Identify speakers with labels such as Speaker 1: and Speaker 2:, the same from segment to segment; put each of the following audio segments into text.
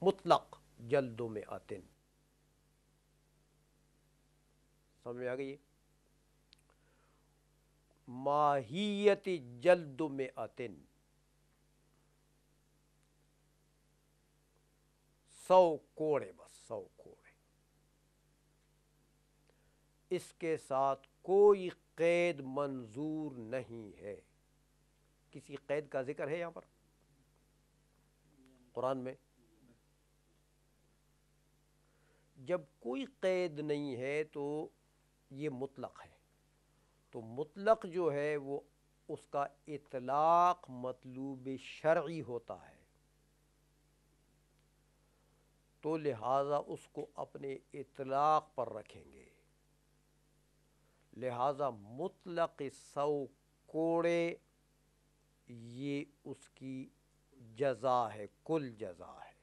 Speaker 1: مطلق جلد میں آتن، سمجھ میں آ گئی؟ ماہیت جلد میں آتن 100 کوڑے، بس 100 کوڑے، اس کے ساتھ کوئی قید منظور نہیں ہے۔ کسی قید کا ذکر ہے یہاں پر قرآن میں؟ جب کوئی قید نہیں ہے تو یہ مطلق ہے، تو مطلق جو ہے وہ اس کا اطلاق مطلوب شرعی ہوتا ہے، تو لہٰذا اس کو اپنے اطلاق پر رکھیں گے، لہٰذا مطلق 100 کوڑے یہ اس کی جزا ہے، کل جزا ہے،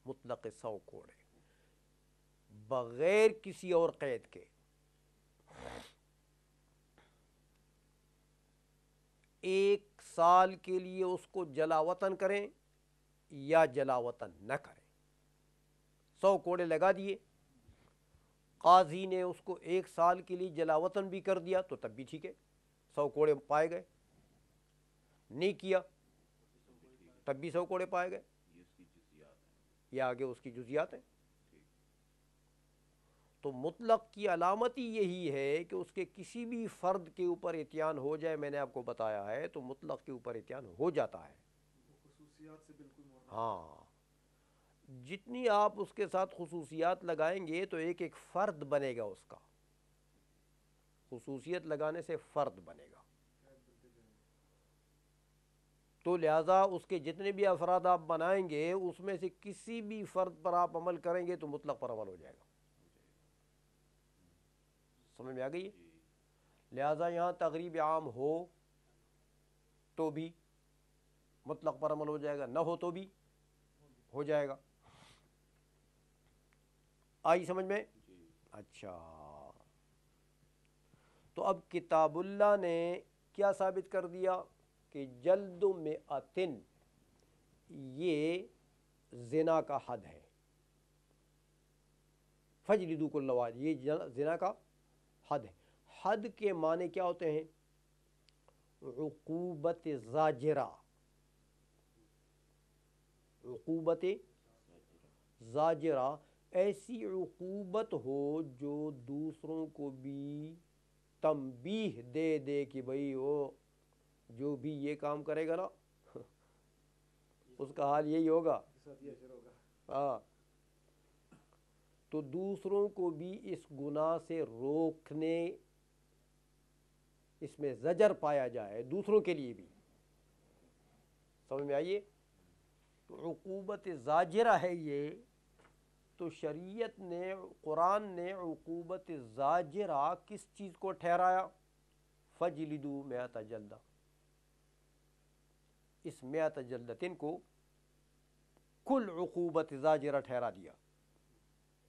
Speaker 1: مطلق 100 کوڑے بغیر کسی اور قید کے۔ ایک سال کے لیے اس کو جلا وطن کریں یا جلا وطن نہ کریں، 100 کوڑے لگا دیے، قاضی نے اس کو 1 سال کے لیے جلا وطن بھی کر دیا تو تب بھی ٹھیک ہے، 100 کوڑے پائے گئے، نہیں کیا تب بھی 100 کوڑے پائے گئے، یہ آگے اس کی جزیات ہیں۔ تو مطلق کی علامت ہی یہی ہے کہ اس کے کسی بھی فرد کے اوپر اتیان ہو جائے، میں نے آپ کو بتایا ہے تو مطلق کے اوپر اتیان ہو جاتا ہے،
Speaker 2: خصوصیات سے بالکل مراد۔
Speaker 1: ہاں، جتنی آپ اس کے ساتھ خصوصیات لگائیں گے تو ایک ایک فرد بنے گا، اس کا خصوصیت لگانے سے فرد بنے گا، تو لہٰذا اس کے جتنے بھی افراد آپ بنائیں گے اس میں سے کسی بھی فرد پر آپ عمل کریں گے تو مطلق پر عمل ہو جائے گا، سمجھ میں آ گئی؟ لہٰذا یہاں تغریب عام ہو تو بھی مطلق پر عمل ہو جائے گا، نہ ہو تو بھی ہو جائے گا، آئی سمجھ میں؟ اچھا، تو اب کتاب اللہ نے کیا ثابت کر دیا کہ جلد مئتن یہ زنا کا حد ہے، فجلدوا کل واحد یہ زنا کا حد ہے۔ حد کے معنی کیا ہوتے ہیں؟ عقوبت زاجرہ، عقوبت زاجرہ، ایسی عقوبت ہو جو دوسروں کو بھی تنبیہ دے دے کہ بھئی وہ جو بھی یہ کام کرے گا نا اس کا حال یہی ہوگا، ہاں، تو دوسروں کو بھی اس گناہ سے روکنے، اس میں زجر پایا جائے دوسروں کے لیے بھی، سمجھ میں آئیے؟ تو عقوبت زاجرہ ہے یہ، تو شریعت نے، قرآن نے عقوبت زاجرہ کس چیز کو ٹھہرایا؟ فجلدوا 100 جلدہ، اس 100 جلدتن کو کل عقوبت زاجرہ ٹھہرا دیا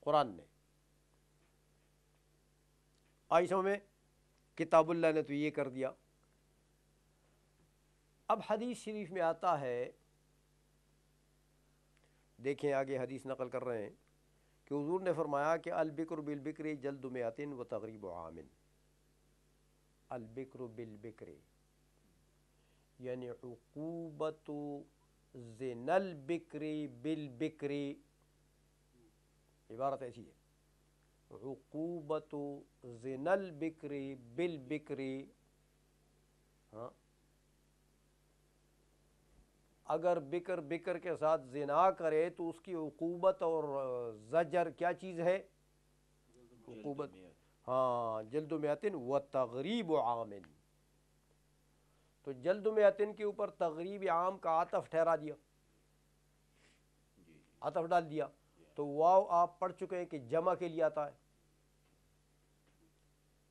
Speaker 1: قرآن نے، آئی سمجھ میں؟ کتاب اللہ نے تو یہ کر دیا۔ اب حدیث شریف میں آتا ہے، دیکھیں آگے حدیث نقل کر رہے ہیں کہ حضور نے فرمایا کہ البکر بالبکر جلد 100 و تغریب عام، البکر بالبکر یعنی عقوبت زنا البکر بالبکر، عبارت ایسی ہے، عقوبت زنا البکر بالبکر، ہاں، اگر بکر بکر کے ساتھ زنا کرے تو اس کی عقوبت اور زجر کیا چیز ہے؟ عقوبت، ہاں، جلد 100 و تغریب عام، تو جلد 100 کے اوپر تغریب عام کا عطف ٹھہرا دیا، عطف ڈال دیا، تو واو آپ پڑھ چکے ہیں کہ جمع کے لیے آتا ہے،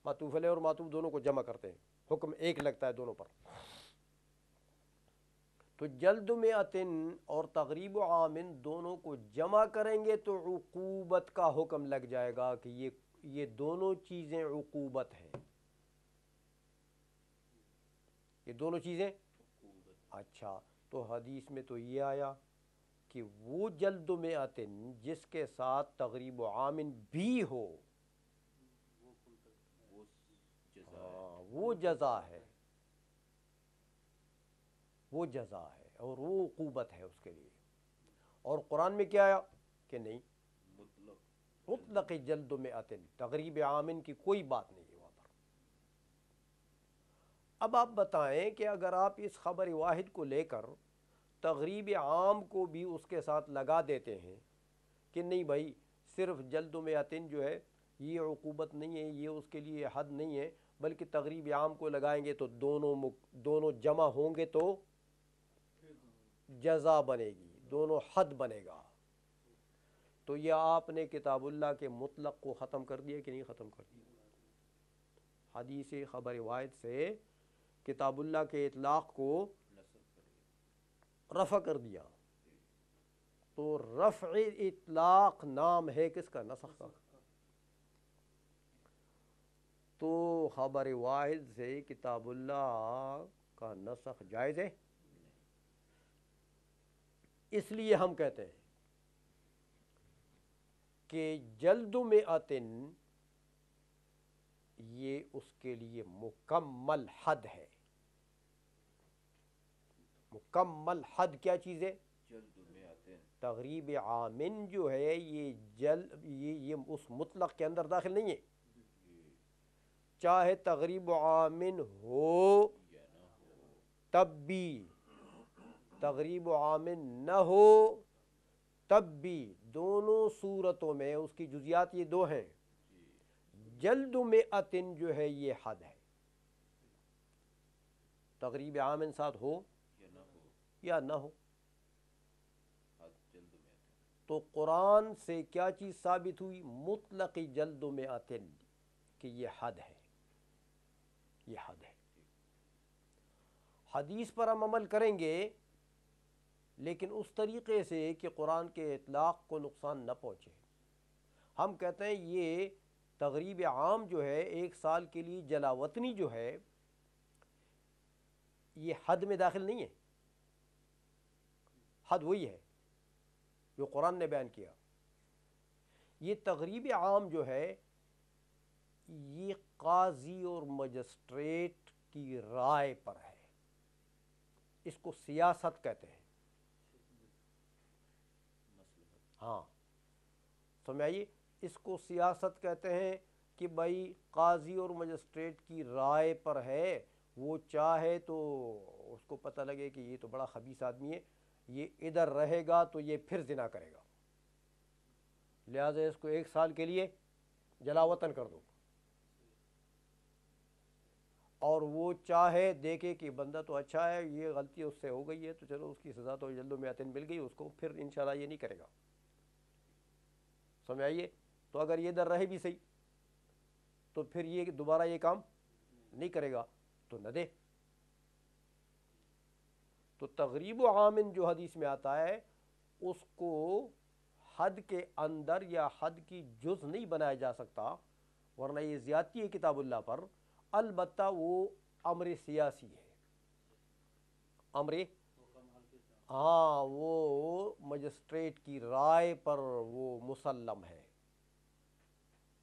Speaker 1: معطوف علیہ اور معطوف دونوں کو جمع کرتے ہیں، حکم ایک لگتا ہے دونوں پر، تو جلد 100 اور تغریب عام دونوں کو جمع کریں گے تو عقوبت کا حکم لگ جائے گا کہ یہ دونوں چیزیں عقوبت ہیں، یہ دونوں چیزیں، اچھا، تو حدیث میں تو یہ آیا کہ وہ جلد مئتن جس کے ساتھ تغریب عامن بھی ہو، وہ جزا ہے، وہ جزا ہے اور وہ عقوبت ہے اس کے لیے۔ اور قرآن میں کیا آیا کہ نہیں، مطلق جلد مئتن، تغریب عامن کی کوئی بات نہیں ہے وہاں پر۔ اب آپ بتائیں کہ اگر آپ اس خبر واحد کو لے کر تغریب عام کو بھی اس کے ساتھ لگا دیتے ہیں کہ نہیں بھائی صرف جلد مئتن جو ہے یہ عقوبت نہیں ہے، یہ اس کے لیے حد نہیں ہے، بلکہ تغریب عام کو لگائیں گے تو دونوں جمع ہوں گے تو جزا بنے گی، دونوں حد بنے گا، تو یہ آپ نے کتاب اللہ کے مطلق کو ختم کر دیا کہ نہیں ختم کر دیا؟ حدیث خبر واحد سے کتاب اللہ کے اطلاق کو رفع کر دیا، تو رفع اطلاق نام ہے کس کا؟ نسخ کا۔ تو خبر واحد سے کتاب اللہ کا نسخ جائز ہے، اس لیے ہم کہتے ہیں کہ جلد مئتن یہ اس کے لیے مکمل حد ہے۔ مکمل حد کیا چیز ہے؟ تغریب عامن جو ہے یہ اس مطلق کے اندر داخل نہیں ہے، چاہے تغریب عامن ہو تب بھی، تغریب عامن نہ ہو تب بھی، دونوں صورتوں میں اس کی جزیات یہ دو ہیں۔ جلد مئتن جو ہے یہ حد ہے، تغریب عامن ساتھ ہو یا نہ ہو۔ تو قرآن سے کیا چیز ثابت ہوئی؟ مطلق جلد مئتن، کہ یہ حد ہے، یہ حد ہے۔ حدیث پر ہم عمل کریں گے لیکن اس طریقے سے کہ قرآن کے اطلاق کو نقصان نہ پہنچے۔ ہم کہتے ہیں یہ تغریب عام جو ہے ایک سال کے لیے جلاوطنی جو ہے یہ حد میں داخل نہیں ہے، حد وہی ہے جو قرآن نے بیان کیا۔ یہ تغریب عام جو ہے یہ قاضی اور مجسٹریٹ کی رائے پر ہے، اس کو سیاست کہتے ہیں۔ ہاں سمجھ آئیے، اس کو سیاست کہتے ہیں کہ بھائی قاضی اور مجسٹریٹ کی رائے پر ہے، وہ چاہے تو اس کو پتہ لگے کہ یہ تو بڑا خبیث آدمی ہے، یہ ادھر رہے گا تو یہ پھر زنا کرے گا، لہٰذا اس کو ایک سال کے لیے جلاوطن کر دو، اور وہ چاہے دیکھے کہ بندہ تو اچھا ہے، یہ غلطی اس سے ہو گئی ہے تو چلو اس کی سزا تو جلد مئتن مل گئی اس کو، پھر انشاءاللہ یہ نہیں کرے گا۔ سمجھ آئیے، تو اگر یہ ادھر رہے بھی صحیح تو پھر یہ دوبارہ یہ کام نہیں کرے گا تو نہ دے۔ تو تغریب عامن جو حدیث میں آتا ہے اس کو حد کے اندر یا حد کی جز نہیں بنایا جا سکتا، ورنہ یہ زیادتی ہے کتاب اللہ پر، البتہ وہ امر سیاسی ہے، امر ہاں وہ مجسٹریٹ کی رائے پر وہ مسلم ہے،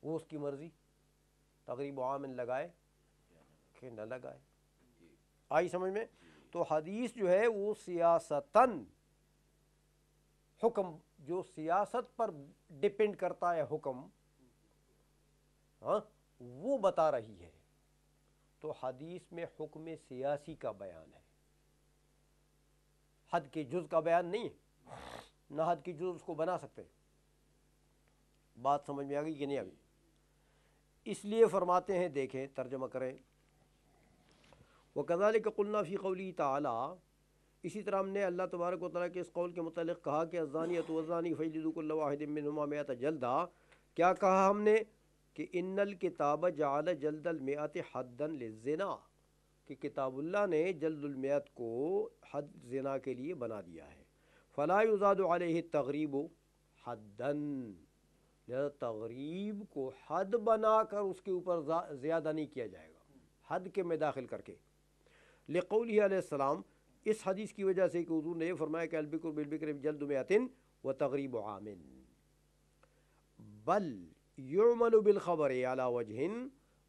Speaker 1: وہ اس کی مرضی، تغریب عامن لگائے کہ نہ لگائے۔ آئی سمجھ میں؟ تو حدیث جو ہے وہ سیاستاً حکم، جو سیاست پر ڈیپینڈ کرتا ہے حکم، ہاں وہ بتا رہی ہے۔ تو حدیث میں حکم سیاسی کا بیان ہے، حد کے جز کا بیان نہیں ہے، نہ حد کی جز اس کو بنا سکتے۔ بات سمجھ میں آ گئی کہ نہیں آ گئی؟ اس لیے فرماتے ہیں، دیکھیں ترجمہ کریں، وَكَذَلِكَ قُلْنَا فِي قَوْلِهِ تَعَالَى، اسی طرح ہم نے اللہ تبارک و تعالیٰ کے اس قول کے متعلق کہا کہ الزانیۃ والزانی فاجلدوا كل واحد منهما 100 جلدہ، کیا کہا ہم نے کہ ان الکتاب جعل جلد المئۃ حدا للزنا، کہ کتاب اللہ نے جلد المئۃ کو حد زنا کے لیے بنا دیا ہے۔ فلا یزاد علیہ التغریب حدا، لہذا تغریب کو حد بنا کر اس کے اوپر زیادہ نہیں کیا جائے گا، حد کے میں داخل کر کے۔ لقولہ علیہ السلام، اس حدیث کی وجہ سے کہ حضور نے یہ فرمایا کہ البکر بالبکر جلد مئتن و تغریب عامن، بل یعمل بالخبر علی وجہ،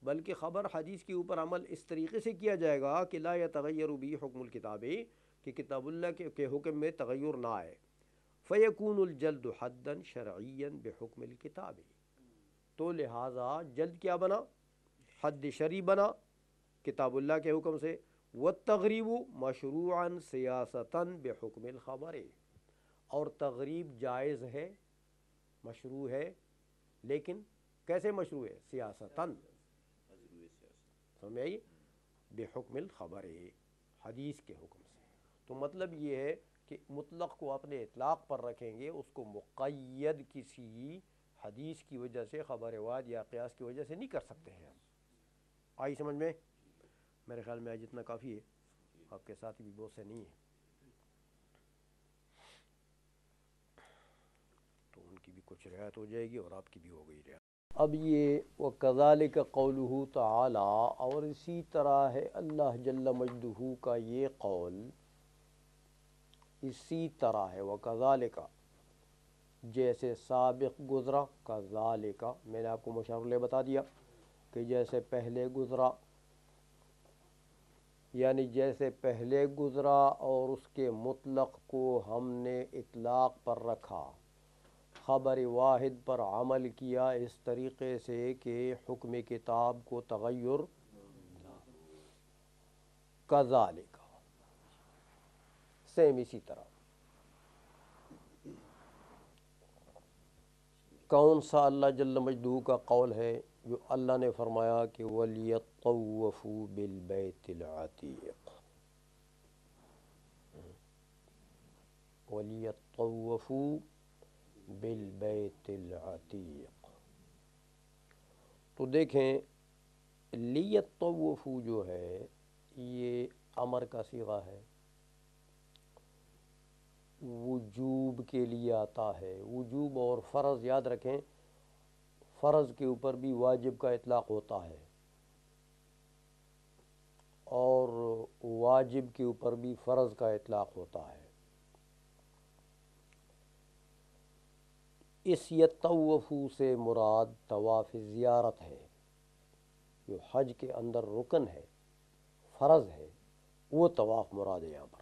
Speaker 1: بلکہ خبر حدیث کے اوپر عمل اس طریقے سے کیا جائے گا کہ لا یتغیر بھی حکم الکتاب، کہ کتاب اللہ کے حکم میں تغیر نہ آئے، فیکون الجلد حدا شرعیا بحکم الکتاب، تو لہٰذا جلد کیا بنا؟ حد شرعی بنا کتاب اللہ کے حکم سے، والتغریب مشروعا سیاستا بحکم الخبر، اور تغریب جائز ہے، مشروع ہے، لیکن کیسے مشروع ہے؟ سیاستاً، سمجھ آئی؟ بحکم الخبر، حدیث کے حکم سے۔ تو مطلب یہ ہے کہ مطلق کو اپنے اطلاق پر رکھیں گے، اس کو مقید کسی حدیث کی وجہ سے، خبر واحد یا قیاس کی وجہ سے نہیں کر سکتے ہیں ہم۔ آئی سمجھ میں؟ میرے خیال میں آج اتنا کافی ہے، آپ کے ساتھ بھی بہت سے نہیں ہیں تو ان کی بھی کچھ رعایت ہو جائے گی اور آپ کی بھی ہو گئی رعایت۔ اب یہ وَكَذَلِكَ قَوْلُهُ تَعَالَىٰ، اور اسی طرح ہے اللہ جل مجدہ کا یہ قول، اسی طرح ہے، وَكَذَلِكَ جیسے سابق گزرا، كَذَلِكَ میں نے آپ کو مشار علیہ بتا دیا کہ جیسے پہلے گزرا، یعنی جیسے پہلے گزرا اور اس کے مطلق کو ہم نے اطلاق پر رکھا، خبر واحد پر عمل کیا اس طریقے سے کہ حکم کتاب کو تغیر، کذالک سیم اسی طرح۔ کون سا اللہ جل مجدہ کا قول ہے؟ جو اللہ نے فرمایا کہ وَلْيَطَّوَّفُوا بِالْبَيْتِ الْعَتِيقِ، وَلْيَطَّوَّفُوا بالبیت العتیق۔ تو دیکھیں لیطوفوا جو ہے یہ امر کا صیغہ ہے، وجوب کے لیے آتا ہے، وجوب اور فرض یاد رکھیں، فرض کے اوپر بھی واجب کا اطلاق ہوتا ہے اور واجب کے اوپر بھی فرض کا اطلاق ہوتا ہے۔ اس یطوفوا سے مراد طواف زیارت ہے، جو حج کے اندر رکن ہے، فرض ہے، وہ طواف مراد ہے یہاں پر۔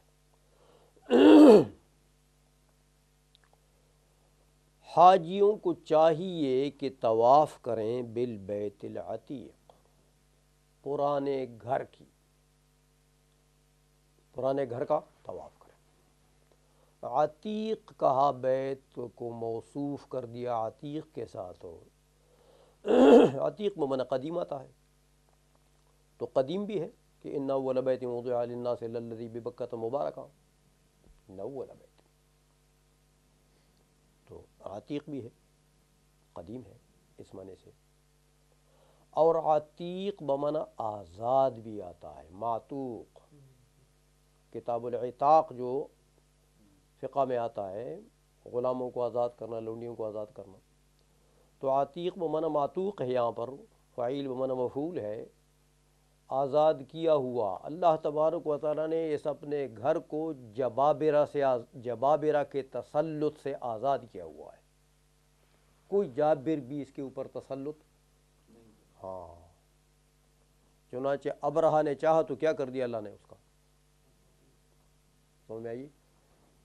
Speaker 1: حاجیوں کو چاہیے کہ طواف کریں بالبیت العتیق، پرانے گھر کی، پرانے گھر کا طواف کریں۔ عتیق کہا بیت کو موصوف کر دیا عتیق کے ساتھ، ہو عتیق بمعنی قدیم آتا ہے، تو قدیم بھی ہے کہ ان اول بیت وضع للناس للذی ببکۃ مبارکہ، ان اول بیت، تو عتیق بھی ہے، قدیم ہے اس معنی سے۔ اور عتیق بمعنی آزاد بھی آتا ہے، معتوق، کتاب العتاق جو فقہ میں آتا ہے، غلاموں کو آزاد کرنا، لونڈیوں کو آزاد کرنا، تو عتیق بمعنی معتوق ہے، یہاں پر فاعل بمعنی مفعول ہے، آزاد کیا ہوا۔ اللہ تبارک و تعالیٰ نے اس اپنے گھر کو جبابرہ کے تسلط سے آزاد کیا ہوا ہے، کوئی جابر بھی اس کے اوپر تسلط، ہاں، چنانچہ ابرہہ نے چاہا تو کیا کر دیا اللہ نے اس کا، سمجھ میں آئی؟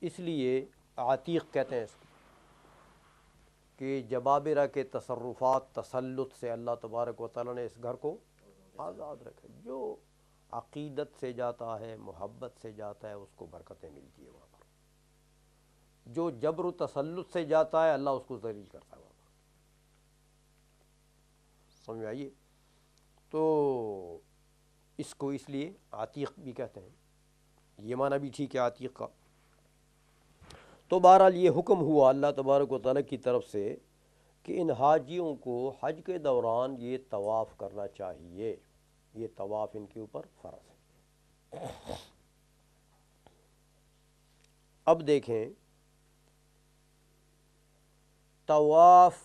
Speaker 1: اس لیے عتیق کہتے ہیں اس کو کہ جبابرہ کے تصرفات، تسلط سے اللہ تبارک و تعالیٰ نے اس گھر کو آزاد رکھا۔ جو عقیدت سے جاتا ہے، محبت سے جاتا ہے، اس کو برکتیں ملتی ہیں وہاں پر۔ جو جبر و تسلط سے جاتا ہے، اللہ اس کو ذلیل کرتا ہے وہاں پر، سمجھ میں آئیے؟ تو اس کو اس لیے عتیق بھی کہتے ہیں، یہ معنی بھی ٹھیک ہے عتیق کا۔ تو بہرحال یہ حکم ہوا اللہ تبارک و تعالیٰ کی طرف سے کہ ان حاجیوں کو حج کے دوران یہ طواف کرنا چاہیے، یہ طواف ان کے اوپر فرض ہے۔ اب دیکھیں طواف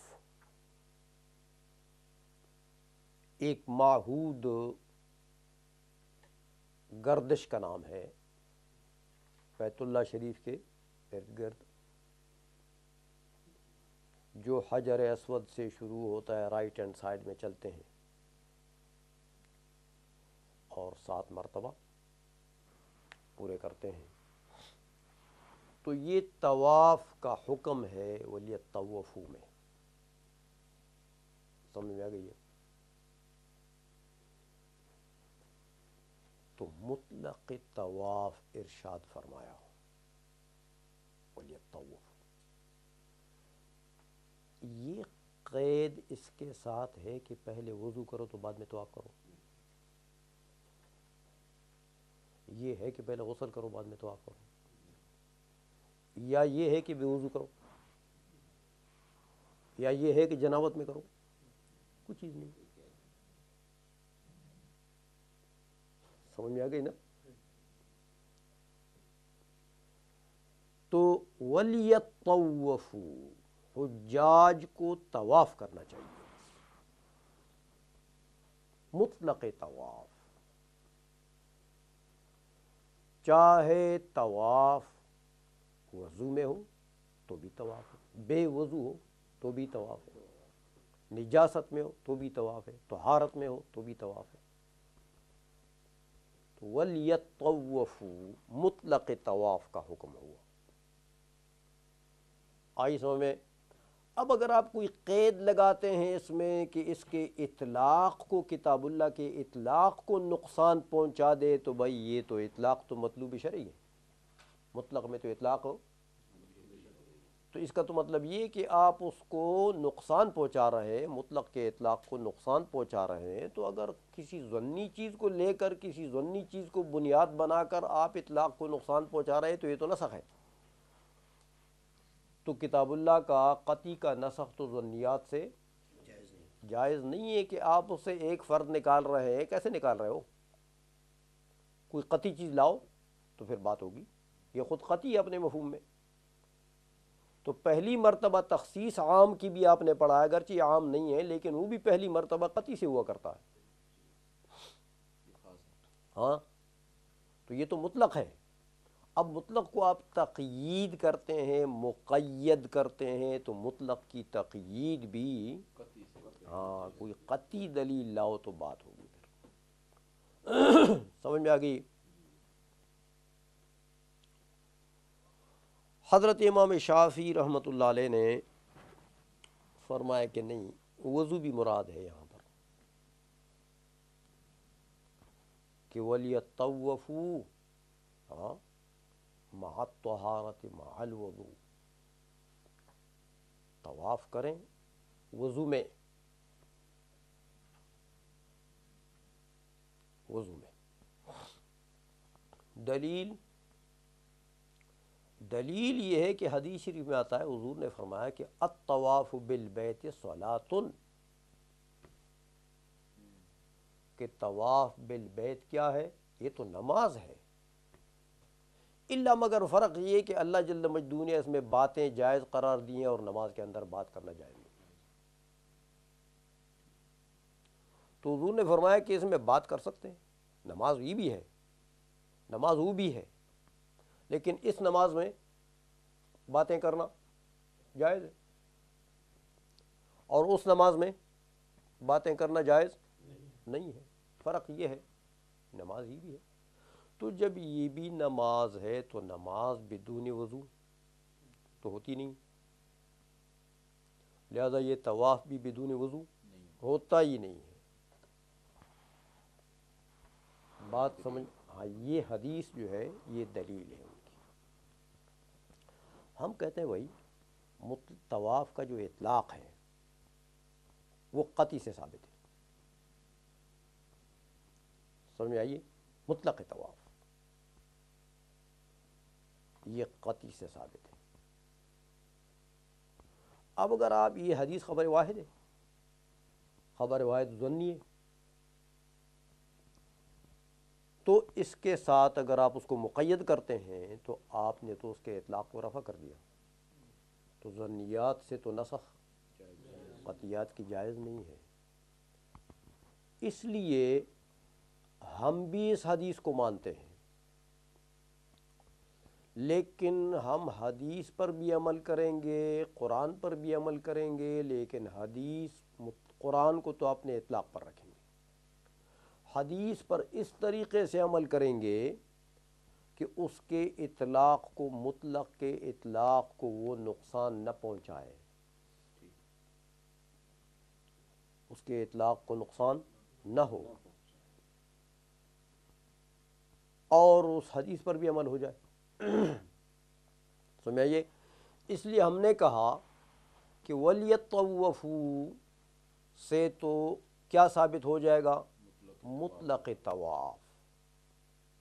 Speaker 1: ایک معہود گردش کا نام ہے، بیت اللہ شریف کے ارد گرد جو حجر اسود سے شروع ہوتا ہے رائٹ ہینڈ سائڈ میں چلتے ہیں اور 7 مرتبہ پورے کرتے ہیں، تو یہ طواف کا حکم ہے وَلْيَطَّوَّفُوا میں. سمجھ میں آ گئی ہے؟ تو مطلق طواف ارشاد فرمایا وَلْيَطَّوَّفُوا. یہ قید اس کے ساتھ ہے کہ پہلے وضو کرو تو بعد میں طواف کرو، یہ ہے کہ پہلے غسل کرو بعد میں طواف کرو، یا یہ ہے کہ بے وضو کرو، یا یہ ہے کہ جنابت میں کرو، کچھ چیز نہیں. سمجھ میں آ گئی نا؟ تو وَلْيَطَّوَّفُوا، حجاج کو طواف کرنا چاہیے، مطلق طواف. چاہے طواف وضو میں ہو تو بھی طواف ہے، بے وضو ہو تو بھی طواف ہے، نجاست میں ہو تو بھی طواف ہے، طہارت میں ہو تو بھی طواف ہے. تو وَلْيَطَّوَّفُوا مطلق طواف کا حکم ہوا. آئی سمجھ میں؟ اب اگر آپ کوئی قید لگاتے ہیں اس میں کہ اس کے اطلاق کو، کتاب اللہ کے اطلاق کو نقصان پہنچا دے، تو بھائی یہ تو اطلاق تو مطلوب شرعی ہے. مطلق میں تو اطلاق ہو، تو اس کا تو مطلب یہ کہ آپ اس کو نقصان پہنچا رہے ہیں، مطلق کے اطلاق کو نقصان پہنچا رہے ہیں. تو اگر کسی ظنی چیز کو لے کر، کسی ظنی چیز کو بنیاد بنا کر آپ اطلاق کو نقصان پہنچا رہے ہیں تو یہ تو نسخ ہے. تو کتاب اللہ کا قطعی کا نسخ تو ظنیات سے جائز نہیں ہے کہ آپ اس سے ایک فرد نکال رہے ہیں. کیسے نکال رہے ہو؟ کوئی قطعی چیز لاؤ تو پھر بات ہوگی. یہ خود قطعی ہے اپنے مفہوم میں. تو پہلی مرتبہ تخصیص عام کی بھی آپ نے پڑھا ہے، اگرچہ عام نہیں ہے لیکن وہ بھی پہلی مرتبہ قطعی سے ہوا کرتا ہے. ہاں، تو یہ تو مطلق ہے. اب مطلق کو آپ تقیید کرتے ہیں، مقید کرتے ہیں، تو مطلق کی تقیید بھی ہاں کوئی قطعی دلیل لاؤ تو بات ہوگی پھر. سمجھ میں آ گئی؟ حضرت امام شافعی رحمۃ اللہ علیہ نے فرمایا کہ نہیں، وضو بھی مراد ہے یہاں پر، کہ وَلْيَطَّوَّفُوا ہاں مع الطہارۃ مع الوضوء، طواف کریں وضو میں، وضو میں. دلیل یہ ہے کہ حدیث شریف میں آتا ہے، حضور نے فرمایا کہ الطواف بالبیت صلاۃ، کہ طواف بالبیت کیا ہے؟ یہ تو نماز ہے. الا مگر فرق یہ کہ اللہ جل مجدوں نے اس میں باتیں جائز قرار دی ہیں اور نماز کے اندر بات کرنا جائز نہیں. تو حضور نے فرمایا کہ اس میں بات کر سکتے ہیں، نماز یہ بھی ہے، نماز وہ بھی ہے، لیکن اس نماز میں باتیں کرنا جائز ہے، اور اس نماز میں باتیں کرنا جائز نہیں ہے. فرق یہ ہے، نماز ہی بھی ہے. تو جب یہ بھی نماز ہے تو نماز بدون وضو تو ہوتی نہیں، لہذا یہ طواف بھی بدون وضو ہوتا ہی نہیں ہے. بات سمجھ؟ ہاں، یہ حدیث جو ہے یہ دلیل ہے ان کی. ہم کہتے ہیں بھائی طواف کا جو اطلاق ہے وہ قطعی سے ثابت ہے. سمجھ میں آئیے؟ مطلق طواف یہ قطعی سے ثابت ہے. اب اگر آپ یہ حدیث خبر واحد ہے، خبر واحد ظنی ہے، تو اس کے ساتھ اگر آپ اس کو مقید کرتے ہیں تو آپ نے تو اس کے اطلاق کو رفع کر دیا. تو ظنیات سے تو نسخ قطعیات کی جائز نہیں ہے. اس لیے ہم بھی اس حدیث کو مانتے ہیں، لیکن ہم حدیث پر بھی عمل کریں گے، قرآن پر بھی عمل کریں گے، لیکن قرآن کو تو اپنے اطلاق پر رکھیں گے، حدیث پر اس طریقے سے عمل کریں گے کہ اس کے اطلاق کو، مطلق کے اطلاق کو وہ نقصان نہ پہنچائے، اس کے اطلاق کو نقصان نہ ہو، اور اس حدیث پر بھی عمل ہو جائے۔ سمجھئے؟ اس لیے ہم نے کہا کہ وَلْيَطَّوَّفُوا سے تو کیا ثابت ہو جائے گا؟ مطلق طواف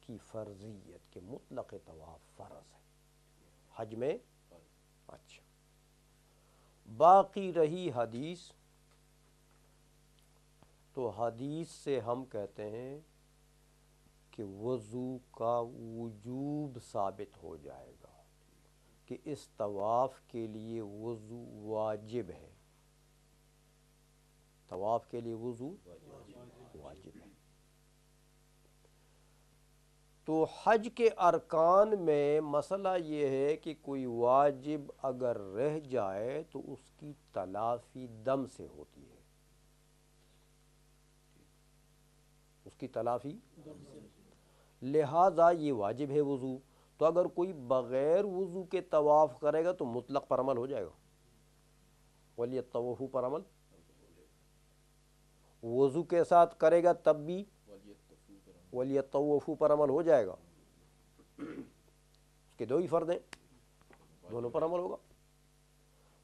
Speaker 1: کی فرضیت، کہ مطلق طواف فرض ہے حج میں۔ اچھا، باقی رہی حدیث، تو حدیث سے ہم کہتے ہیں کہ وضو کا وجوب ثابت ہو جائے گا، کہ اس طواف کے لیے وضو واجب ہے، طواف کے لیے وضو واجب ہے۔ تو حج کے ارکان میں مسئلہ یہ ہے کہ کوئی واجب اگر رہ جائے تو اس کی تلافی دم سے ہوتی ہے، اس کی تلافی، لہذا یہ واجب ہے وضو، تو اگر کوئی بغیر وضو کے طواف کرے گا تو مطلق پر عمل ہو جائے گا، وَلْيَطَّوَّفُوا پر عمل، وضو کے ساتھ کرے گا تب بھی وَلْيَطَّوَّفُوا پر عمل ہو جائے گا، اس کے دو ہی فرض ہیں، دونوں پر عمل ہوگا۔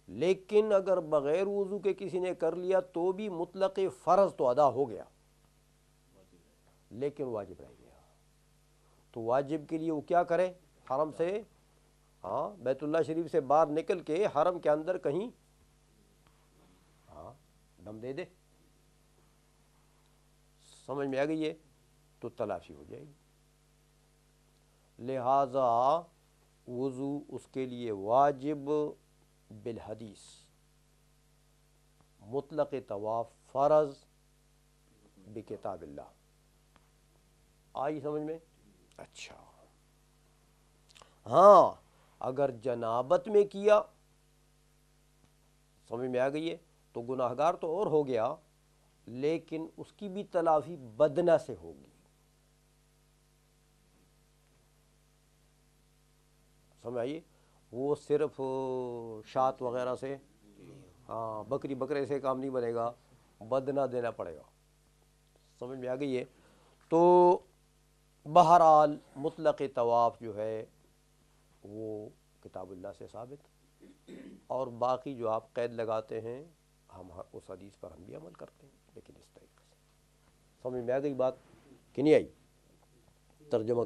Speaker 1: لیکن اگر بغیر وضو کے کسی نے کر لیا تو بھی مطلق فرض تو ادا ہو گیا، لیکن واجب رہ گیا، تو واجب کے لیے وہ کیا کرے؟ حرم سے، بیت اللہ شریف سے باہر نکل کے حرم کے اندر کہیں دم دے دے، سمجھ میں آ گئی ہے؟ تو تلافی ہو جائے گی، لہذا وضو اس کے لیے واجب بالحدیث، مطلق طواف فرض بکتاب اللہ۔ آئی سمجھ میں؟ اچھا، ہاں اگر جنابت میں کیا، سمجھ میں آ گئی ہے، تو گناہگار تو اور ہو گیا، لیکن اس کی بھی تلافی بدنہ سے ہوگی، سمجھ آئیے؟ وہ صرف شات وغیرہ سے، بکری بکرے سے کام نہیں بنے گا، بدنہ دینا پڑے گا، سمجھ میں آ گئی ہے؟ تو بہرحال مطلق طواف جو ہے وہ کتاب اللہ سے ثابت، اور باقی جو آپ قید لگاتے ہیں ہم اس حدیث پر ہم بھی عمل کرتے ہیں، لیکن اس طریقے سے۔ سمجھ میں آ گئی بات کہ نہیں آئی؟ ترجمہ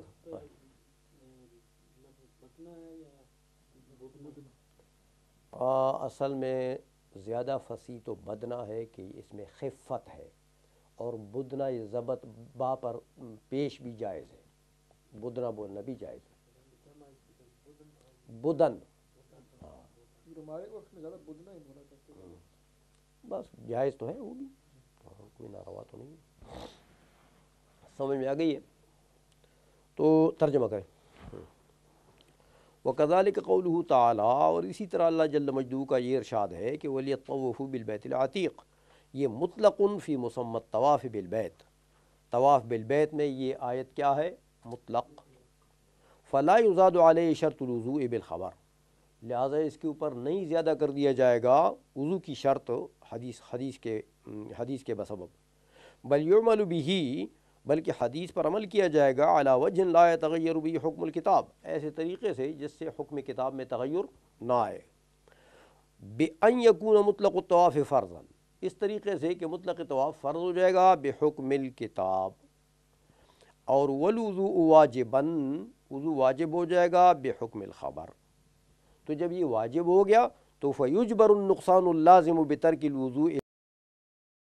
Speaker 1: اصل میں زیادہ فصیح تو بدنہ ہے کہ اس میں خفت ہے، اور بدنہ یہ ضبط با پر پیش بھی جائز ہے، بدنہ بولنا بھی جائز ہے، بدن،
Speaker 2: ہمارے وقت میں زیادہ بدنہ ہی بولا کرتے ہیں،
Speaker 1: بس جائز تو ہے وہ بھی، کوئی ناروا تو نہیں ہے، سمجھ میں آ گئی ہے؟ تو ترجمہ کریں۔ وَكَذَلِكَ قَوْلُهُ تعالیٰ، اور اسی طرح اللہ جل مجدہ کا یہ ارشاد ہے کہ وَلْيَطَّوَّفُوا بِالْبَيْتِ الْعَتِيقِ، یہ مطلق فی مسمى الطواف بالبیت، طواف بالبیت میں یہ آیت کیا ہے؟ مطلق۔ فَلَا يُزَادُ عَلَيْهِ شَرْطُ الْوُضُوءِ بِالْخَبَرِ، لہٰذا اس کے اوپر نہیں زیادہ کر دیا جائے گا وضو کی شرط حدیث کے بسبب، بل یعمل بہ، بلکہ حدیث پر عمل کیا جائے گا علی وجہ لا یتغیر بہ حکم الکتاب، ایسے طریقے سے جس سے حکم کتاب میں تغیر نہ آئے، بأن یکون مطلق الطواف فرضا، اس طریقے سے کہ مطلق طواف فرض ہو جائے گا بحکم الکتاب، اور والوضوء واجبا، وضو واجب ہو جائے گا بحکم الخبر، تو جب یہ واجب ہو گیا تو فیجبر النقصان اللازم بترک الوضوء